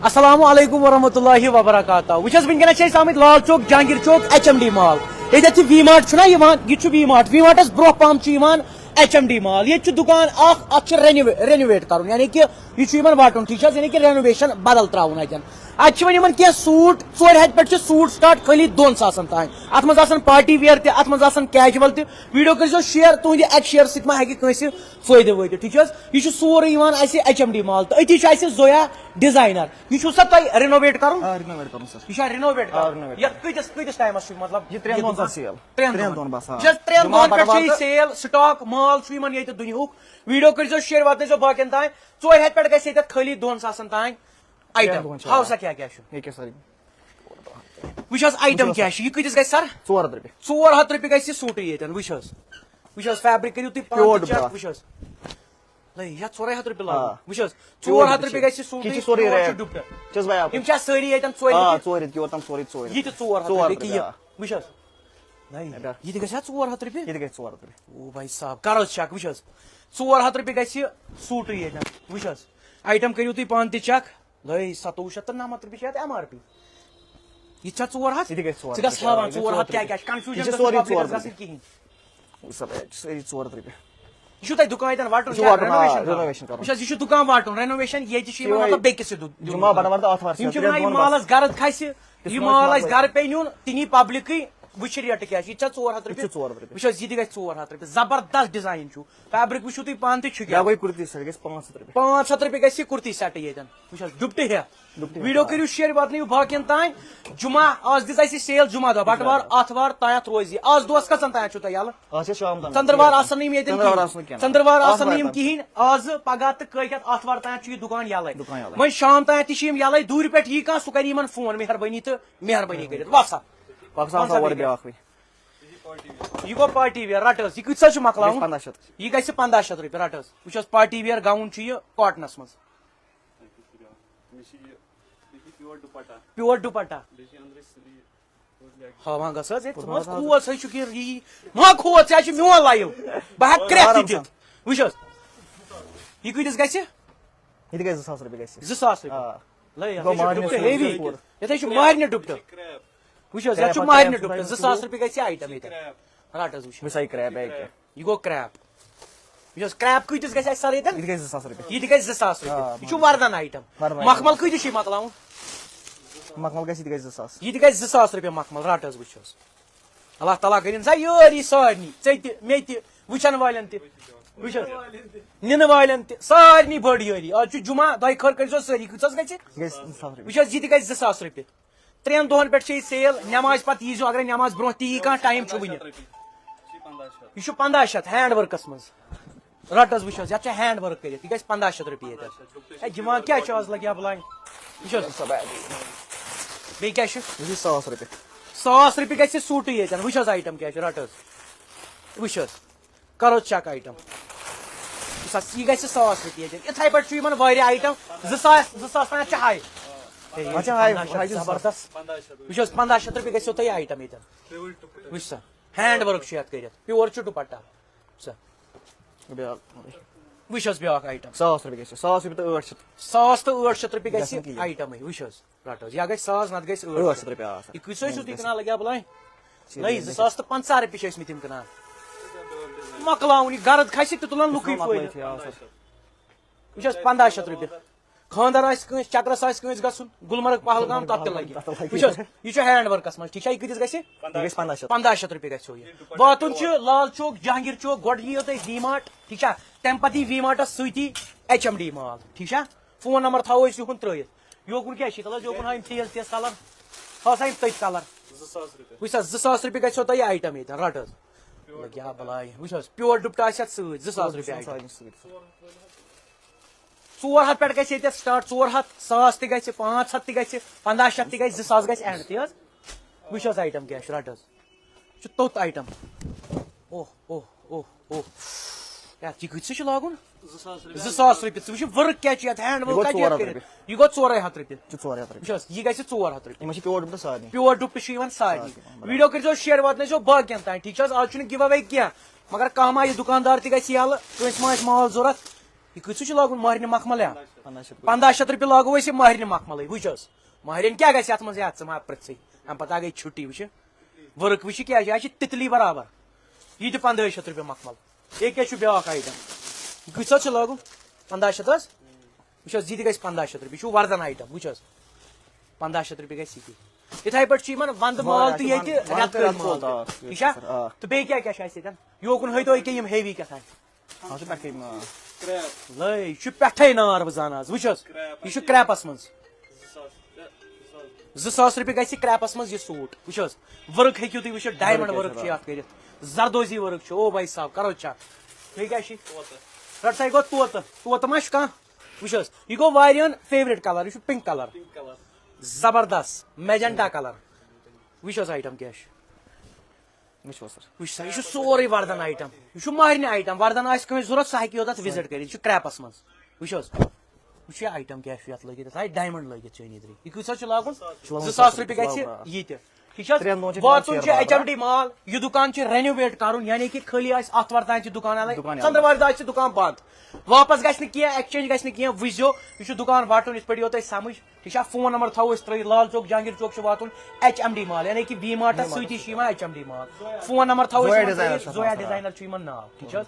السلام علیکم ورحمۃ اللہ وبرکاتہ وچھس ونکس آمت لال چوک جہانگیر چوک HMD مال یہ V-Mart یہ V-Martس برو پہم HMD مال یہ دکان ات رینویٹ کرن یعنی کہ یہ وٹن ٹھیک یعنی کہ رینویشن بدل تراؤن اتہ ون کی سوٹ 4 ہتھ پہ سوٹ سٹارٹ خالی 2 ساسن تان ات مز پارٹی ویئر تہ ات مز کیجول تہ ویڈیو کرو شیئر تہندِ اکہ شیئر سۭتۍ ما ہیٚکہِ کٲنٛسہِ فٲیدٕ وٲتِتھ ٹھیک یہ سورُے یِوان اسہِ HMD مال تو أتی چھُ اسہِ زویا ڈیزائنر یہ سا تۄہہِ رینوویٹ کرُن یہ رینوویٹ کرُن یتھ کۭتِس ٹایمس چھُ مطلب یہ 3 دۄہن سیل 3 دۄہن بس 3 دۄہن پٮ۪ٹھ چھِ یہِ سیل سٹاک مال چھُ یِمن ییٚتہِ دُنیہُک ویڈیو کٔرزیٚو شیئر واتنٲیزیٚو باقین تام 4 ہتھ پٮ۪ٹھ گژھِ ییٚتٮ۪تھ خٲلی 2 ساسن تام آیٹم ہاو سا کیا چھُ وٕچھ حظ آیٹم کیا چھُ یہِ کۭتِس گژھِ سر 400 رۄپیہِ 400 رۄپیہِ گژھِ یہِ سوٗٹٕے ییٚتٮ۪ن وٕچھ حظ فیبرِک کٔرِو تُہۍ پانہٕ تہِ چیک وٕچھ حظ یتھ 400 رۄپیہِ لاگُن وٕچھ حظ 400 رۄپیہِ گژھِ یہِ سوٗٹٕے یِم چھا سٲری ییٚتٮ۪ن ژورِ یہِ تہِ 400 رۄپیہِ یہِ وٕچھ حظ یہ تہِ گژھِ 400 رۄپیہِ او بھائی صاحب کر حظ چیک وٕچھ حظ 400 رۄپیہِ گژھِ یہِ سوٗٹٕے ییٚتٮ۪ن وٕچھ حظ آیٹم کٔرِو تُہۍ پانہٕ تہِ چیک 2799 رۄپیہِ چھِ یتھ MRP یہ 400 ژٕ گژھ ہاوان 400 کیٛاہ چھُ کنفیوٗجن گژھِ کِہیٖنۍ یہ چھُو تۄہہِ دُکان ییٚتٮ۪ن وٹُن وٕچھ حظ یہ چھُ دُکان وٹُن رینوویشن ییٚتہِ چھِ یِمن مطلب بیٚکِس یِم چھِ ونان یہِ مال اسہِ گرٕ کھسہِ یہِ مال اسہِ گرٕ پیٚیہِ نیُن تہِ نی پبلکٕے وٕچھ ریٹ کیٛاہ چھِ یہِ چھا 400 رۄپیہِ وٕچھ حظ یہِ تہِ گژھِ 400 رۄپیہِ زبردست ڈِزاین چھُ فیبرِک وٕچھِو تُہۍ پانہٕ تہِ چھُ کیٛاہ 500 رۄپیہِ گژھِ یہِ کُرتی سیٹٕے ییٚتٮ۪ن وٕچھ حظ ڈُپٹہٕ ہیٚتھ ویڈیو کٔرِو شیر واتنٲیِو باقین تام جمعہ آز دِژ اَسہِ سیل جمعہ دۄہ بٹوار آتھوار تانٮ۪تھ روزِ یہِ آز دۄہس کٔژن تانٮ۪تھ چھُو تۄہہِ یَلہٕ ژنٛدٕروار آسن نہٕ یِم ییٚتٮ۪ن ژنٛدٕروار آسن نہٕ یِم کِہیٖنۍ آز پگہہ تہٕ کٲلکٮ۪تھ آتھوار تانٮ۪تھ چھُ یہِ دُکان یَلے وۄنۍ شام تانٮ۪تھ تہِ چھِ یِم یَلے دوٗرِ پٮ۪ٹھ یی کانٛہہ سُہ کرِ یِمن فون مہربٲنی تہٕ مہربٲنی کٔرِتھ وسا یہ گو پارٹی ویئر رٹ حظ یہ کۭتِس حظ چھُ مۄکلاوُن یہ گژھِ 1500 رۄپیہِ رٹ حظ وٕچھ حظ پارٹی ویئر گاوُن چھُ یہِ کاٹنس منٛز پیور ڈُپٹا ہاوان گژھ حظ کھوژ حظ چھُکھ یی ما کھوژ ژےٚ چھُ میون لایِو بہٕ ہٮ۪کہٕ کرٛٮ۪کھ تہِ دِتھ وٕچھ حظ یہ کۭتِس گژھِ یہ گژھِ 2000 رۄپیہِ گژھِ 2000 رۄپیہِ ہیوی یتھ حظ چھُ مارنہِ ڈُپٹہٕ وٕچھ حظ یتھ چھُ مارنہِ ڈُپٹہٕ 2000 رۄپیہِ گژھِ یہِ آیٹم ییٚتٮ۪ن رٹ حظ وٕچھ یہِ گوٚو کریپ وٕچھ حظ کریپ کۭتِس گژھِ اَسہِ سر ییٚتٮ۪ن یہ گژھِ 2000 رۄپیہِ یہ تہِ گژھِ 2000 رۄپیہِ یہِ چھُ وردن آیٹم مخمل کۭتِس چھُ یہِ مۄکلاوُن مخمل گژھِ یہ تہِ گژھِ 2000 یہ تہِ گژھِ 2000 رۄپیہِ مخمل رٹ حظ وٕچھ حظ اللہ تعالیٰ کٔرِنۍ سا یٲری سارنٕے ژےٚ تہِ مےٚ تہِ وٕچھن والٮ۪ن تہِ وٕچھ حظ نِنہٕ والٮ۪ن تہِ سارنٕے بٔڑ یٲری آز چھُ جمعہ دۄیہِ خٲر کٔرۍزیٚو سٲری کۭژاہ گژھِ وٕچھ حظ یہ تہِ گژھِ 2000 رۄپیہِ 3 دۄہن پٮ۪ٹھ چھِ یہِ سیل نٮ۪مازِ پتہٕ ییٖزیٚو اگرے نٮ۪ماز برونٛہہ تہِ یی کانٛہہ ٹایم چھُ وٕنہِ یہ چھُ 1500 ہینڈ ؤرکس منٛز رٹ حظ وٕچھ حظ یتھ چھِ ہینڈ ؤرک کٔرِتھ یہِ گژھِ 1500 رۄپیہِ ییٚتٮ۪ن ہے جمعہ کیٛاہ چھُ آز لگیا بلاے وٕچھ حظ بیٚیہِ کیٛاہ چھُ 100 رۄپیہِ 100 رۄپیہِ گژھِ سوٗٹٕے ییٚتٮ۪ن وٕچھ حظ آیٹم کیٛاہ چھُ رٹ حظ وٕچھ حظ کر حظ چیک آیٹم یہ گژھِ 100 رۄپیہِ ییٚتٮ۪ن یِتھٕے پٲٹھۍ چھُ یِمن واریاہ آیٹم 2000 تانٮ۪تھ چھِ ہاے زبردست وٕچھ حظ 1500 رۄپیہِ گژھیو تۄہہِ آیٹم ییٚتٮ۪ن وٕچھ سا ہینڈ ؤرک چھُ یتھ کٔرِتھ پیور چھُ ڈُپٹا وٕچھ حظ بیاکھ آیٹم 100 رۄپیہِ گژھِ 100 رۄپیہِ تہٕ 800 100 تہٕ 800 رۄپیہِ گژھِ آیٹمٕے وٕچھ حظ رٹ حظ یا گژھِ 1000 نتہٕ گژھِ 800 رۄپیہِ یہِ کۭژاہ چھُو تُہۍ کٕنان لگیا بلاے نٔے 2050 رۄپیہِ چھِ ٲسمٕتۍ یِم کٕنان مۄکلاوُن یہِ گرد کھسہِ تہِ تُلن لُکٕے فٲیدٕ وٕچھ حظ 1500 رۄپیہِ خاندر آسہِ کٲنٛسہِ چکرس آسہِ کٲنٛسہِ گژھُن گُلمرگ پہلگام تتھ تہِ لگہِ وٕچھ حظ یہِ چھُ ہینڈ ورکس منٛز ٹھیٖک چھا یہِ کۭتِس گژھِ 1500 رۄپیہِ گژھیو یہِ واتُن چھُ لال چوک جہانگیر چوک گۄڈٕ یِیو تُہۍ V-Mart ٹھیٖک چھا تمہِ پتہٕ یی V-Martس سۭتی HMD مال ٹھیٖک چھا فون نمبر تھاوو أسۍ یِہُنٛد ترٲیِتھ یوکُن کیٛاہ چھِ تل یوکُن ہاو یِم تیز کلر ہسا یِم تٔتھۍ کلر وٕچھ حظ 2000 رۄپیہِ گژھیو تۄہہِ یہِ آیٹم ییٚتٮ۪ن رٹ حظ کیٛاہ بلاے وٕچھ حظ پیور ڈُپٹہٕ آسہِ اتھ سۭتۍ 2000 رۄپیہِ 400 پٮ۪ٹھ گژھِ ییٚتٮ۪تھ سٹارٹ 400 100 تہِ گژھِ 500 تہِ گژھِ 1500 تہِ گژھِ 2000 گژھِ اینڈ تہِ حظ وٕچھ حظ آیٹم کیٛاہ چھُ رٹ حظ یہِ چھُ توٚت آیٹم اوہ اوہ اوہ اوہ یہِ کۭتِس چھُ لاگُن 2000 رۄپیہِ ژٕ وٕچھ ؤرک کیٛاہ چھِ یتھ ہینڈ ؤرک کٔرِتھ یہِ گوٚو 400 رۄپیہِ وٕچھ حظ یہِ گژھِ 400 رۄپیہِ پیور ڈُپٹہٕ چھُ یِوان سارنٕے ویڈیو کٔرۍزیٚو شیر واتنٲیزیٚو باقین تام ٹھیٖک چھِ حظ آز چھُنہٕ گِو اوے کینٛہہ مگر کانٛہہ ما یہِ دُکاندار تہِ گژھِ یَلہٕ کٲنٛسہِ ما آسہِ مال ضوٚرتھ یہ کۭژ لاگُن مہرنہِ مخمل یا 1500 رۄپیہِ لاگو أسۍ یہِ مہرنہِ مخملٕے وٕچھ حظ مہرٮ۪ن کیٛاہ گژھِ یَتھ منٛز ژٕ ما پرٛژھٕے اَمہِ پَتہٕ گٔے چھُٹی وٕچھِ ؤرٕک وٕچھِ کیٛاہ چھِ یہِ چھِ تِتلی برابر یہِ تہِ 1500 رۄپیہِ مخمل یہِ کیٛاہ چھُ بیٛاکھ آیٹم یہِ کۭژ حظ چھِ لاگُن 1500 حظ وٕچھ حظ یہِ تہِ گژھِ 1500 رۄپیہِ یہِ چھُ وردن آیٹم وٕچھ حظ 1500 رۄپیہِ گژھِ یہِ تہِ یِتھٕے پٲٹھۍ چھُ یِمن وندٕ مال تہِ ییٚتہِ رٮ۪تہٕ کٲلۍ مال تہِ ٹھیٖک چھا تہٕ بیٚیہِ کیٛاہ کیٛاہ چھُ اَسہِ ییٚتٮ۪ن یوکُن ہٲیتو ییٚکیٛاہ یِم ہیوی کیٛاہ تھام لے یہِ چھُ پٮ۪ٹھے نار بہٕ زانان حظ وٕچھ حظ یہِ چھُ کرٛیپس منٛز 2000 رۄپیہِ گژھِ کرٛیپس منٛز یہِ سوٗٹ وٕچھ حظ ؤرٕک ہیٚکِو تُہۍ وٕچھِتھ ڈایمنٛڈ ؤرٕک چھِ یتھ کٔرِتھ زردوزی ؤرٕک چھُ او بھائی صاحب کرو چیک بیٚیہِ کیٛاہ چھِ رٹ سا یہِ گوٚو طوطہٕ طوطہٕ ما چھُ کانٛہہ وٕچھ حظ یہِ گوٚو واریاہن فیورٹ کلر یہِ چھُ پِنک کلر زبردست میجنٹا کلر وٕچھ حظ آیٹم کیٛاہ چھُ وٕچھ سا یہِ چھُ سورُے وردن آیٹم یہِ چھُ مہرنہِ آیٹم وردن آسہِ کٲنٛسہِ ضوٚرتھ سُہ ہیٚکہِ یوتتھ وِزٹ کٔرِتھ یہِ چھُ کرٛیپس منٛز وٕچھ حظ وٕچھ یہِ آیٹم کیٛاہ چھُ یتھ لٲگِتھ یتھ آسہِ ڈایمنٛڈ لٲگِتھ چٲنی درٕے یہِ کۭژ حظ چھُ لاگُن 2000 رۄپیہِ گژھِ یہِ تہِ ٹھیٖک چھِ حظ واتُن چھُ HMD مال یہِ دُکان چھُ رینوویٹ کرُن یعنی کہِ خٲلی آسہِ آتھوار تانۍ چھُ دُکان الگ ژنٛدٕروارِ دۄہ آسہِ دُکان بنٛد واپس گژھِ نہٕ کینٛہہ ایکسچینج گژھِ نہٕ کینٛہہ وٕچھزیو یہِ چھُ دُکان وٹُن یِتھ پٲٹھۍ یِیو تۄہہِ سمجھ ٹھیٖک چھا فون نمبر تھاوو أسۍ ترٲیِتھ لال چوک جہانگیٖر چوک چھُ واتُن HMD مال یعنی کہِ V-Martس سۭتی چھُ یِوان HMD مال فون نمبر تھاوو أسۍ زویا ڈِزاینر چھُ یِمن ناو ٹھیٖک چھِ حظ